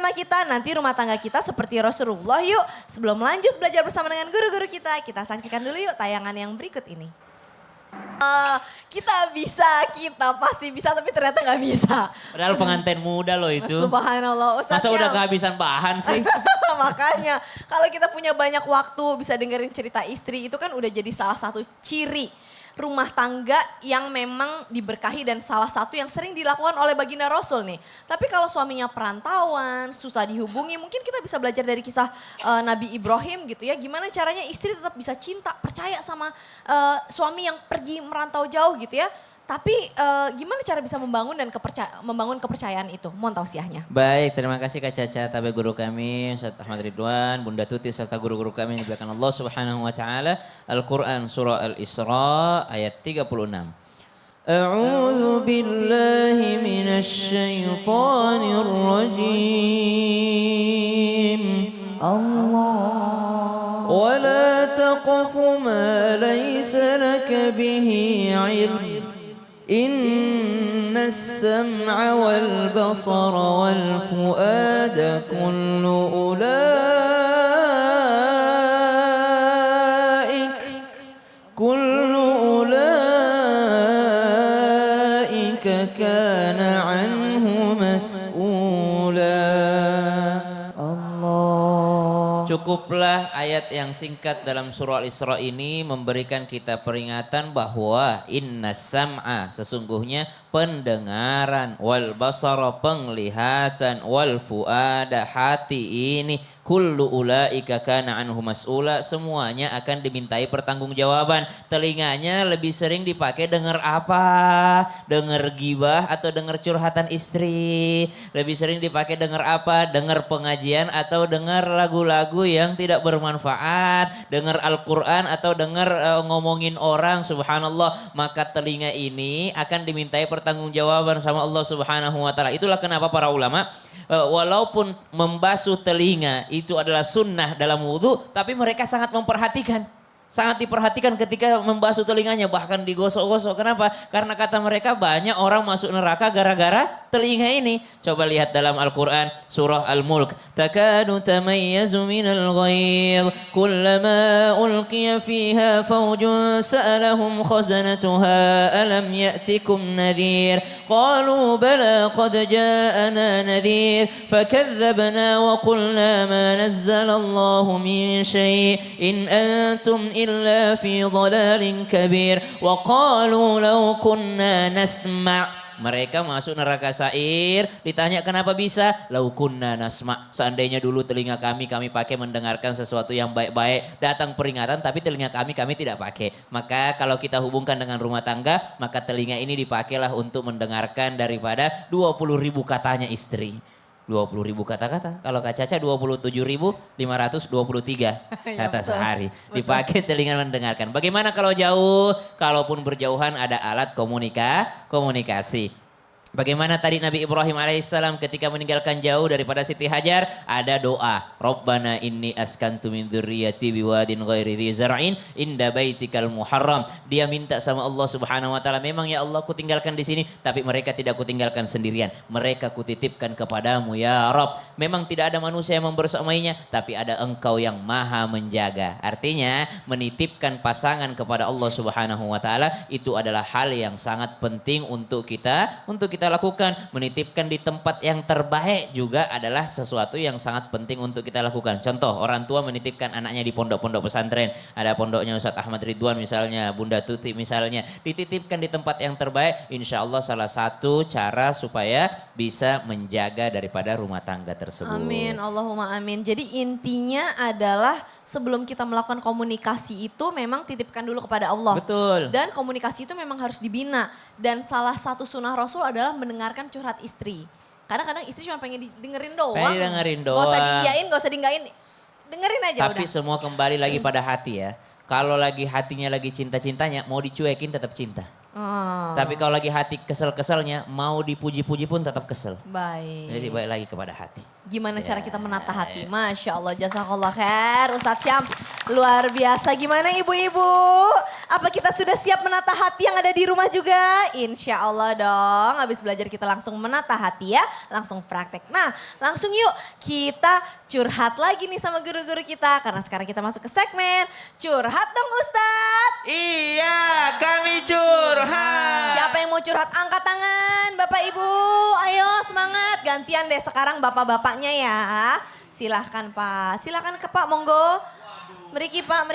tema kita, nanti rumah tangga kita seperti Rasulullah yuk. Sebelum lanjut belajar bersama dengan guru-guru kita saksikan dulu yuk tayangan yang berikut ini. Kita pasti bisa tapi ternyata nggak bisa. Padahal pengantin muda loh itu. Subhanallah Ustaz. Masa udah kehabisan bahan sih? Makanya kalau kita punya banyak waktu bisa dengerin cerita istri itu kan udah jadi salah satu ciri rumah tangga yang memang diberkahi dan salah satu yang sering dilakukan oleh baginda Rasul nih. Tapi kalau suaminya perantauan, susah dihubungi, mungkin kita bisa belajar dari kisah Nabi Ibrahim gitu ya. Gimana caranya istri tetap bisa cinta, percaya sama suami yang pergi merantau jauh gitu ya. Tapi gimana cara bisa membangun dan membangun kepercayaan itu? Mohon tausiahnya. Baik, terima kasih Kak Caca, tabe guru kami, Ustaz Ahmad Ridwan, Bunda Tuti, serta guru-guru kami yang dimuliakan Allah Subhanahu wa taala. Al-Qur'an surah Al-Isra ayat 36. A'udzu billahi minasy syaithanir rajim. Allah ولا تقف ما ليس لك به علم إن السمع والبصر والفؤاد كل أولئك كان عنه مسؤولا. Cukuplah ayat yang singkat dalam surah Al-Isra ini memberikan kita peringatan bahwa inna sam'a sesungguhnya pendengaran, wal basara penglihatan, wal fuada hati ini kullu ulaika kana anhu mas'ula semuanya akan dimintai pertanggungjawaban. Telinganya lebih sering dipakai dengar apa? Dengar gibah atau dengar curhatan istri? Lebih sering dipakai dengar apa? Dengar pengajian atau dengar lagu-lagu yang tidak bermanfaat? Dengar Al-Qur'an atau dengar ngomongin orang? Subhanallah, maka telinga ini akan dimintai pertanggungjawaban sama Allah Subhanahu wa taala. Itulah kenapa para ulama walaupun membasuh telinga itu adalah sunnah dalam wudhu, tapi mereka sangat memperhatikan. Sangat diperhatikan ketika membasuh telinganya, bahkan digosok-gosok. Kenapa? Karena kata mereka banyak orang masuk neraka gara-gara telinga ini. Coba lihat dalam Al-Quran surah Al-Mulk. Takadu tamayyazu minal ghayz. Kullama ulqiya fiha fawjun sa'alahum khazanatuha alam ya'tikum nadhir. Qalu bala qad ja'ana nadhir. Fakadzabna wa qulna ma nazzalallahu min syai' in antum إلا في ضلال كبير وقالوا لو كنا نسمع. Mereka masuk neraka sa'ir, ditanya kenapa bisa? Lau kunna nasma. Seandainya dulu telinga kami pakai mendengarkan sesuatu yang baik-baik. Datang peringatan tapi telinga kami tidak pakai. Maka kalau kita hubungkan dengan rumah tangga, maka telinga ini dipakailah untuk mendengarkan daripada 20.000 katanya istri. 20.000 kata-kata. Kalau Kak Caca 27.523 kata sehari. Dipakai telinga mendengarkan. Bagaimana kalau jauh? Kalaupun berjauhan ada alat komunikasi. Bagaimana tadi Nabi Ibrahim alaihissalam ketika meninggalkan jauh daripada Siti Hajar, ada doa. Rabbana inni askantu min dzurriyyati biwadin ghairi dzi zar'in inda baitikal muharram. Dia minta sama Allah Subhanahu wa taala, memang ya Allah ku tinggalkan di sini, tapi mereka tidak ku tinggalkan sendirian. Mereka kutitipkan kepadamu ya Rabb. Memang tidak ada manusia yang membersamainya, tapi ada Engkau yang Maha menjaga. Artinya menitipkan pasangan kepada Allah Subhanahu wa taala itu adalah hal yang sangat penting untuk kita lakukan. Menitipkan di tempat yang terbaik juga adalah sesuatu yang sangat penting untuk kita lakukan. Contoh, orang tua menitipkan anaknya di pondok-pondok pesantren. Ada pondoknya Ustaz Ahmad Ridwan misalnya, Bunda Tuti misalnya. Dititipkan di tempat yang terbaik, insya Allah salah satu cara supaya bisa menjaga daripada rumah tangga tersebut. Amin, Allahumma amin. Jadi intinya adalah sebelum kita melakukan komunikasi itu memang titipkan dulu kepada Allah. Betul. Dan komunikasi itu memang harus dibina. Dan salah satu sunnah Rasul adalah mendengarkan curhat istri. Karena kadang istri cuma pengen didengerin doang. Pengen dengerin doang. Gak usah diiyain, gak usah diinggain. Dengerin aja Tapi udah. semua kembali lagi pada hati ya. Kalau lagi hatinya lagi cinta-cintanya, mau dicuekin tetap cinta. Oh. Tapi kalau lagi hati kesel-keselnya, mau dipuji-puji pun tetap kesel. Baik. Jadi balik lagi kepada hati. Gimana cara kita menata hati. Masya Allah, jazakallah khair. Ustadz Syam, luar biasa. Gimana ibu-ibu? Apa kita sudah siap menata hati yang ada di rumah juga? Insya Allah dong. Habis belajar kita langsung menata hati ya. Langsung praktek. Nah langsung yuk kita curhat lagi nih sama guru-guru kita. Karena sekarang kita masuk ke segmen Curhat dong Ustadz. Iya, kami curhat. Siapa yang mau curhat? Angkat tangan Bapak Ibu. Ayo semangat. Gantian deh sekarang bapak-bapaknya ya. Silahkan Pak. Silahkan ke Pak, monggo. Meriki Pak,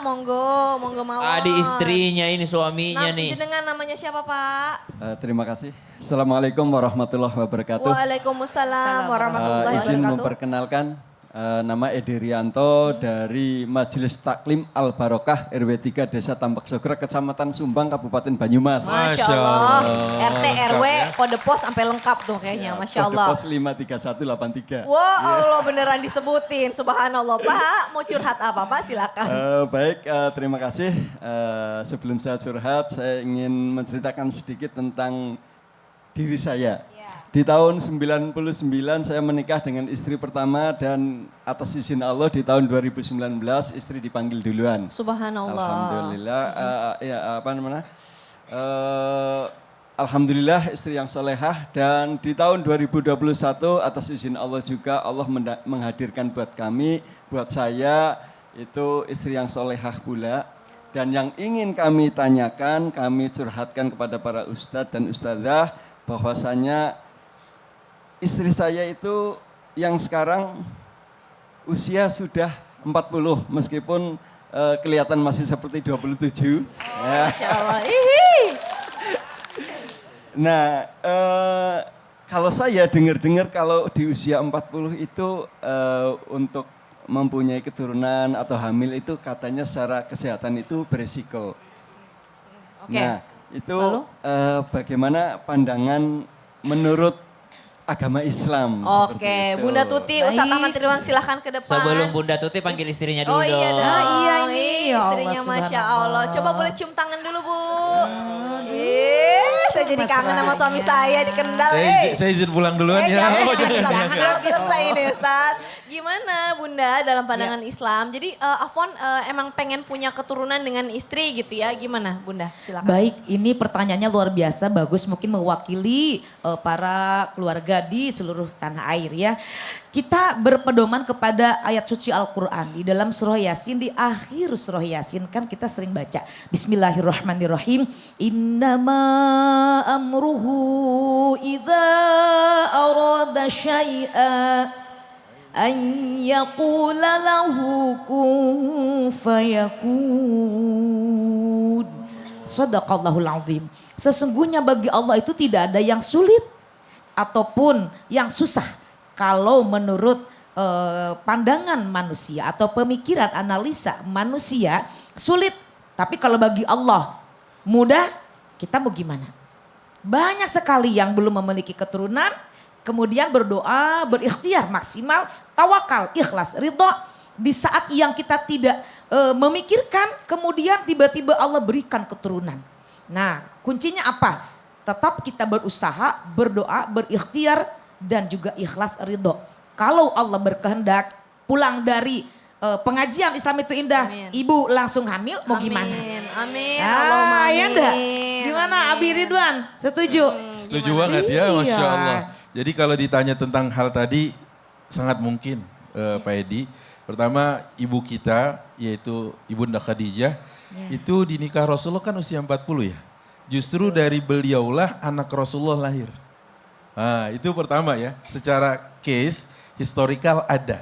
monggo mau. Adik istrinya ini suaminya nih. Jenengan namanya siapa Pak? Terima kasih. Assalamualaikum warahmatullahi wabarakatuh. Waalaikumsalam warahmatullahi Izin wabarakatuh. memperkenalkan nama Edi Rianto dari Majelis Taklim Al Barokah RW 3 Desa Tambak Sogro Kecamatan Sumbang Kabupaten Banyumas. Masya Allah. RT RW kode pos sampai lengkap tuh kayaknya. Masya Allah. Kode pos 53183. Wah Allah beneran disebutin. Subhanallah. Pak mau curhat apa Pak? Silakan. Baik, terima kasih. Sebelum saya curhat, saya ingin menceritakan sedikit tentang diri saya. Di tahun 99 saya menikah dengan istri pertama dan atas izin Allah di tahun 2019 istri dipanggil duluan. Subhanallah. Alhamdulillah, Alhamdulillah istri yang solehah dan di tahun 2021 atas izin Allah juga Allah menghadirkan buat kami, buat saya itu istri yang solehah pula. Dan yang ingin kami tanyakan, kami curhatkan kepada para ustadz dan ustadzah bahwasanya istri saya itu yang sekarang usia sudah 40 meskipun kelihatan masih seperti 27. Masya Allah. Ihi. Nah, kalau saya dengar-dengar kalau di usia 40 itu untuk mempunyai keturunan atau hamil itu katanya secara kesehatan itu beresiko. Oke. Nah, itu bagaimana pandangan menurut agama Islam? Oke, Bunda Tuti, Ustadz Ahmad Ridwan silahkan ke depan. Sebelum Bunda Tuti panggil istrinya dulu Oh iya dong. dong. iya ini, ya Allah, Istrinya Masya subhanallah. Allah. Coba boleh cium tangan dulu Bu. Saya jadi kangen sama suami saya di Kendal. Saya izin pulang duluan ya. Jangan, Oh, jangan. Belum selesai ini Ustadz. Gimana Bunda dalam pandangan Islam? Jadi Afwan emang pengen punya keturunan dengan istri gitu ya. Gimana Bunda? Silakan. Baik, ini pertanyaannya luar biasa, bagus mungkin mewakili para keluarga di seluruh tanah air ya. Kita berpedoman kepada ayat suci Al-Quran. Di dalam surah Yasin, di akhir surah Yasin kan kita sering baca. Bismillahirrahmanirrahim. Innama amruhu idza arada syai'a an yaqula lahu kun fayakun. Shadaqallahul azim. Sesungguhnya bagi Allah itu tidak ada yang sulit ataupun yang susah. Kalau menurut pandangan manusia atau pemikiran analisa manusia sulit. Tapi kalau bagi Allah mudah, kita mau gimana? Banyak sekali yang belum memiliki keturunan, kemudian berdoa, berikhtiar maksimal, tawakal, ikhlas, ridho. Di saat yang kita tidak memikirkan, kemudian tiba-tiba Allah berikan keturunan. Nah kuncinya apa? Tetap kita berusaha, berdoa, berikhtiar, dan juga ikhlas ridho. Kalau Allah berkehendak pulang dari pengajian Islam itu indah, Amin. ibu langsung hamil mau gimana? Amin. Allahumma Ya enggak? amin. Gimana Abi Ridwan? Setuju? Setuju banget ya, Masya Iya. Allah. Jadi kalau ditanya tentang hal tadi, sangat mungkin Pak Edi. Pertama ibu kita, yaitu Ibunda Khadijah, itu dinikah Rasulullah kan usia 40 ya. Justru dari beliaulah anak Rasulullah lahir. Nah, itu pertama ya, secara case historical ada.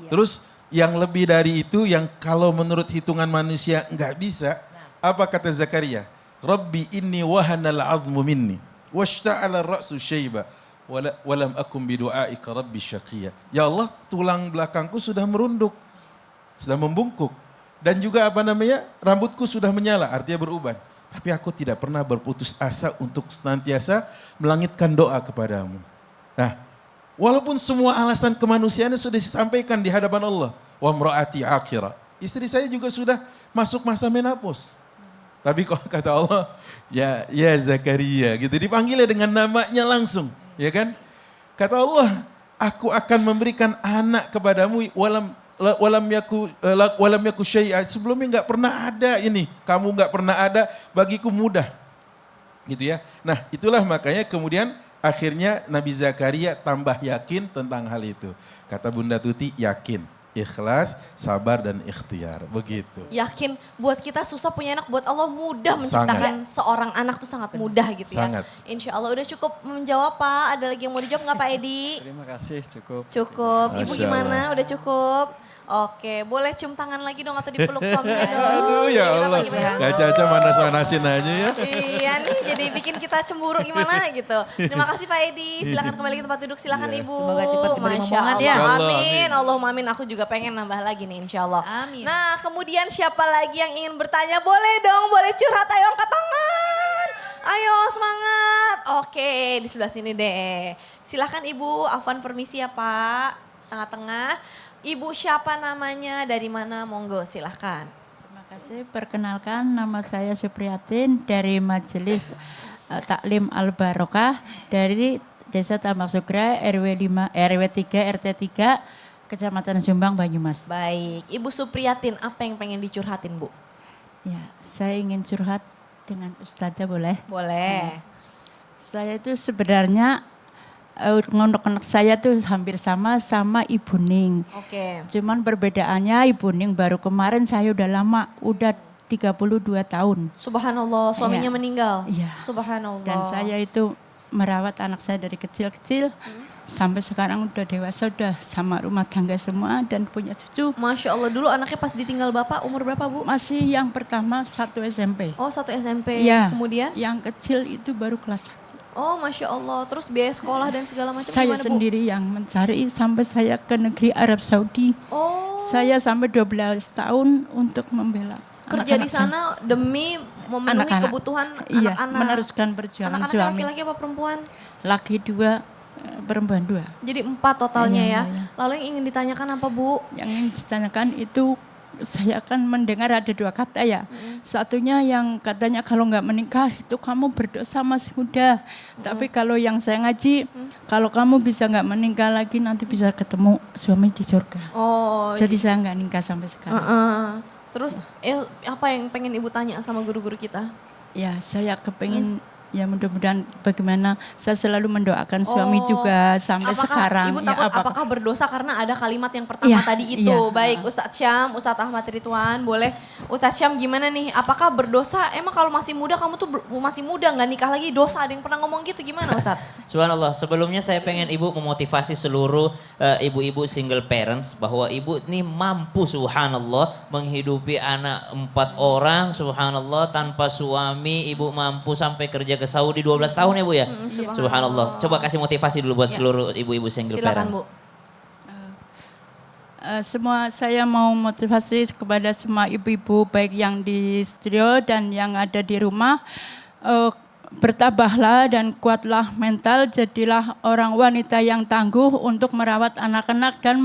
Terus yang lebih dari itu yang kalau menurut hitungan manusia nggak bisa, apa kata Zakaria? Rabbi inni wahanal azmu minni, washta'ala ra'su syaiba, walam akum bidu'aika rabbi syaqiyya. Ya Allah, tulang belakangku sudah merunduk, sudah membungkuk. Dan juga rambutku sudah menyala, artinya beruban. Tapi aku tidak pernah berputus asa untuk senantiasa melangitkan doa kepadamu. Nah, walaupun semua alasan kemanusiaan sudah disampaikan di hadapan Allah. Wa mra'ati akhirah. Istri saya juga sudah masuk masa menopause. Tapi kok kata Allah, ya Zakaria gitu. Dipanggilnya dengan namanya langsung, ya kan? Kata Allah, aku akan memberikan anak kepadamu walam yaku syai'a. Sebelumnya nggak pernah ada ini. Kamu nggak pernah ada, bagiku mudah. Gitu ya. Nah, itulah makanya kemudian akhirnya Nabi Zakaria tambah yakin tentang hal itu. Kata Bunda Tuti, yakin, ikhlas, sabar dan ikhtiar. Begitu. Yakin buat kita susah punya anak, buat Allah mudah menciptakan seorang anak tuh sangat mudah gitu ya. Sangat. Insya Allah udah cukup menjawab Pak. Ada lagi yang mau dijawab nggak Pak Edi? Terima kasih, cukup. Cukup. Ibu Masya gimana? Allah. Udah cukup? Oke, boleh cium tangan lagi dong atau dipeluk suaminya dong. Aduh ya Kita Allah, lagi pengen- gak caca manas-manasin aja ya. Iya nih, jadi bikin kita cemburu gimana gitu. Terima kasih Pak Edi. Silakan kembali ke tempat duduk. Silakan Iya. Ibu. Semoga cepat diberi Masya momongan Allah. ya. Insya Allah, Amin. amin. Allahumma amin. Aku juga pengen nambah lagi nih insya Allah. Amin. Nah kemudian siapa lagi yang ingin bertanya? Boleh dong, boleh curhat. Ayo angkat tangan. Ayo semangat. Oke, di sebelah sini deh. Silakan Ibu. Afwan permisi ya Pak. Tengah-tengah. Ibu siapa namanya? Dari mana? Monggo silahkan. Terima kasih. Perkenalkan nama saya Supriyatin dari Majelis Taklim Al Barokah dari Desa Tambak Sugra RW 5 RW 3 RT 3 Kecamatan Jombang Banyumas. Baik, Ibu Supriyatin apa yang pengen dicurhatin Bu? Ya, saya ingin curhat dengan Ustazah boleh? Boleh. Saya itu sebenarnya anak saya tuh hampir sama Ibu Ning. Oke. Cuman perbedaannya Ibu Ning baru kemarin, saya udah lama, udah 32 tahun. Subhanallah, suaminya Iya. meninggal. Iya. Subhanallah. Dan saya itu merawat anak saya dari kecil-kecil sampai sekarang udah dewasa, udah sama rumah tangga semua dan punya cucu. Masya Allah, dulu anaknya pas ditinggal Bapak umur berapa Bu? Masih yang pertama 1 SMP. Oh 1 SMP. Iya. Kemudian? Yang kecil itu baru kelas 1. Oh Masya Allah, terus biaya sekolah dan segala macam Saya gimana Bu? sendiri yang mencari sampai saya ke negeri Arab Saudi. Oh, Saya sampai 12 tahun untuk membela kerja di anak-anak saya. sana demi memenuhi Anak-anak. kebutuhan Iya, anak-anak. meneruskan perjuangan Anak-anak suami. laki-laki apa perempuan? Laki 2, perempuan 2. Jadi 4 totalnya Iya, ya. iya. Lalu yang ingin ditanyakan apa Bu? Yang ingin ditanyakan itu saya akan mendengar ada 2 kata ya. Satunya yang katanya kalau nggak menikah itu kamu berdosa masih muda. Tapi kalau yang saya ngaji, kalau kamu bisa nggak menikah lagi nanti bisa ketemu suami di surga. Oh, Jadi saya nggak nikah sampai sekarang. Terus apa yang pengen Ibu tanya sama guru-guru kita? Ya saya kepingin ya mudah-mudahan bagaimana saya selalu mendoakan suami juga sampai Apakah sekarang. Ibu Ya, takut apakah berdosa karena ada kalimat yang pertama Iya, tadi itu. iya. Baik Ustadz Syam, Ustadz Ahmad Ridwan, boleh. Ustadz Syam gimana nih? Apakah berdosa? Emang kalau masih muda kamu tuh masih muda nggak nikah lagi dosa? Ada yang pernah ngomong gitu gimana Ustadz? Subhanallah, sebelumnya saya pengen Ibu memotivasi seluruh ibu-ibu single parents bahwa Ibu ini mampu subhanallah menghidupi anak 4 orang subhanallah tanpa suami. Ibu mampu sampai kerja ke Saudi 12 tahun ya Bu ya? Subhanallah. Coba kasih motivasi dulu buat seluruh ibu-ibu single Silakan parents. Bu. Semua saya mau motivasi kepada semua ibu-ibu baik yang di studio dan yang ada di rumah. Bertabahlah dan kuatlah mental, jadilah orang wanita yang tangguh untuk merawat anak-anak dan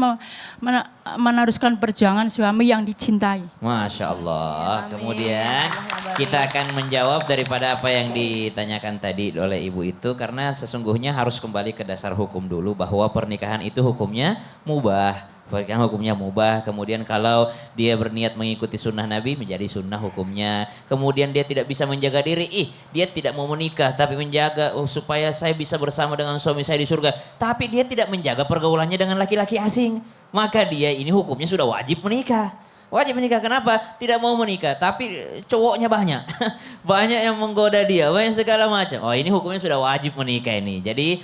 meneruskan perjuangan suami yang dicintai. Masya Allah. Amin. Kemudian kita akan menjawab daripada apa yang ditanyakan tadi oleh ibu itu. Karena sesungguhnya harus kembali ke dasar hukum dulu bahwa pernikahan itu hukumnya mubah. Pernikahan hukumnya mubah, kemudian kalau dia berniat mengikuti sunnah Nabi menjadi sunnah hukumnya. Kemudian dia tidak bisa menjaga diri, dia tidak mau menikah tapi menjaga supaya saya bisa bersama dengan suami saya di surga. Tapi dia tidak menjaga pergaulannya dengan laki-laki asing. Maka dia ini hukumnya sudah wajib menikah. Wajib menikah, kenapa? Tidak mau menikah, tapi cowoknya banyak. Banyak yang menggoda dia, banyak segala macam. Oh ini hukumnya sudah wajib menikah ini. Jadi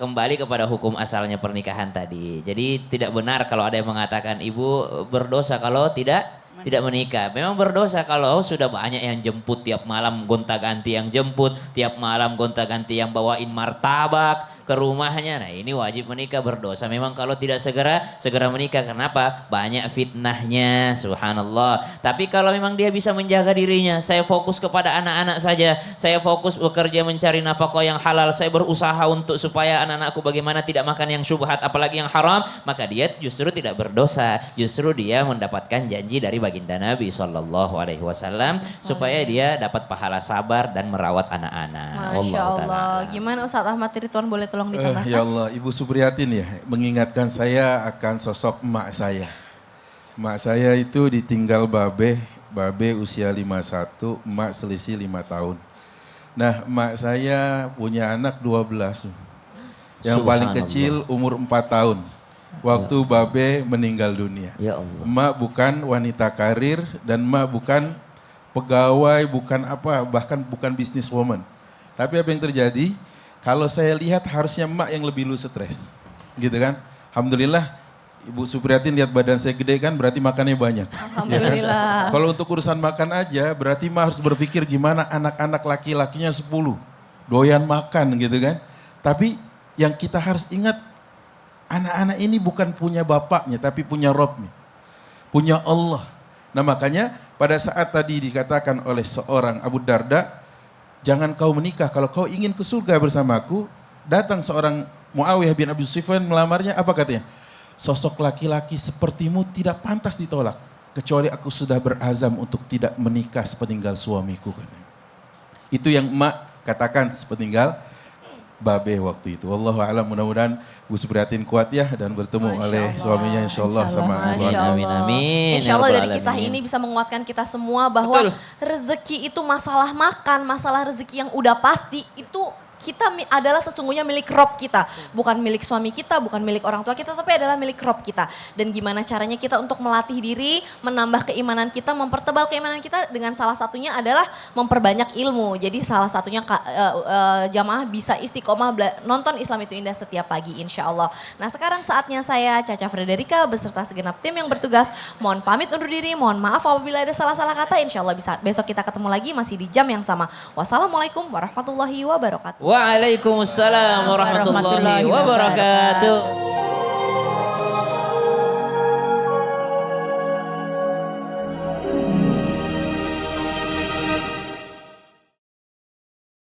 kembali kepada hukum asalnya pernikahan tadi. Jadi tidak benar kalau ada yang mengatakan ibu berdosa kalau tidak menikah. Memang berdosa kalau sudah banyak yang jemput tiap malam gonta-ganti yang jemput, tiap malam gonta-ganti yang bawain martabak ke rumahnya. Nah ini wajib menikah, berdosa. Memang kalau tidak segera menikah. Kenapa? Banyak fitnahnya, subhanallah. Tapi kalau memang dia bisa menjaga dirinya, saya fokus kepada anak-anak saja, saya fokus bekerja mencari nafkah yang halal, saya berusaha untuk supaya anak-anakku bagaimana tidak makan yang syubhat apalagi yang haram, maka dia justru tidak berdosa, justru dia mendapatkan janji dari bagi baginda Nabi SAW supaya dia dapat pahala sabar dan merawat anak-anak. Masya Wallahu Allah. ta'ala. Gimana Ustadz Ahmad Ridwan, boleh tolong ditambahkan? Ya Allah, Ibu Supriyatin ya, mengingatkan saya akan sosok emak saya. Emak saya itu ditinggal babe usia 51, emak selisih 5 tahun. Nah, emak saya punya anak 12. Yang paling Subhanallah. kecil umur 4 tahun. Waktu babe meninggal dunia. Ya Allah. Emak bukan wanita karir dan emak bukan pegawai, bukan apa, bahkan bukan businesswoman. Tapi apa yang terjadi? Kalau saya lihat harusnya emak yang lebih lu stres. Gitu kan? Alhamdulillah Ibu Supriyatin lihat badan saya gede kan berarti makannya banyak. Alhamdulillah. Kalau untuk urusan makan aja berarti emak harus berpikir gimana anak-anak laki-lakinya 10. Doyan makan gitu kan. Tapi yang kita harus ingat anak-anak ini bukan punya bapaknya tapi punya Robnya. Punya Allah. Nah makanya pada saat tadi dikatakan oleh seorang Abu Darda, jangan kau menikah kalau kau ingin ke surga bersamaku. Datang seorang Muawiyah bin Abi Sufyan melamarnya, apa katanya? Sosok laki-laki sepertimu tidak pantas ditolak. Kecuali aku sudah berazam untuk tidak menikah sepeninggal suamiku katanya. Itu yang emak katakan sepeninggal babe waktu itu. Wallahu a'lam, mudah-mudahan Bu Supriyatin kuat ya dan bertemu Masya oleh Allah. suaminya insyaallah sama Masya keluarga. Allah. Amin, amin. Insya Ya Allah Rabbal dari kisah Alamin. ini bisa menguatkan kita semua bahwa Betul. rezeki itu masalah makan, masalah rezeki yang udah pasti itu kita adalah sesungguhnya milik Rob kita. Bukan milik suami kita, bukan milik orang tua kita, tapi adalah milik Rob kita. Dan gimana caranya kita untuk melatih diri, menambah keimanan kita, mempertebal keimanan kita dengan salah satunya adalah memperbanyak ilmu. Jadi salah satunya jamaah bisa istiqomah nonton Islam itu Indah setiap pagi insya Allah. Nah sekarang saatnya saya Caca Frederika beserta segenap tim yang bertugas. Mohon pamit undur diri, mohon maaf apabila ada salah-salah kata. Insya Allah bisa besok kita ketemu lagi masih di jam yang sama. Wassalamualaikum warahmatullahi wabarakatuh. Waalaikumsalam warahmatullahi wabarakatuh.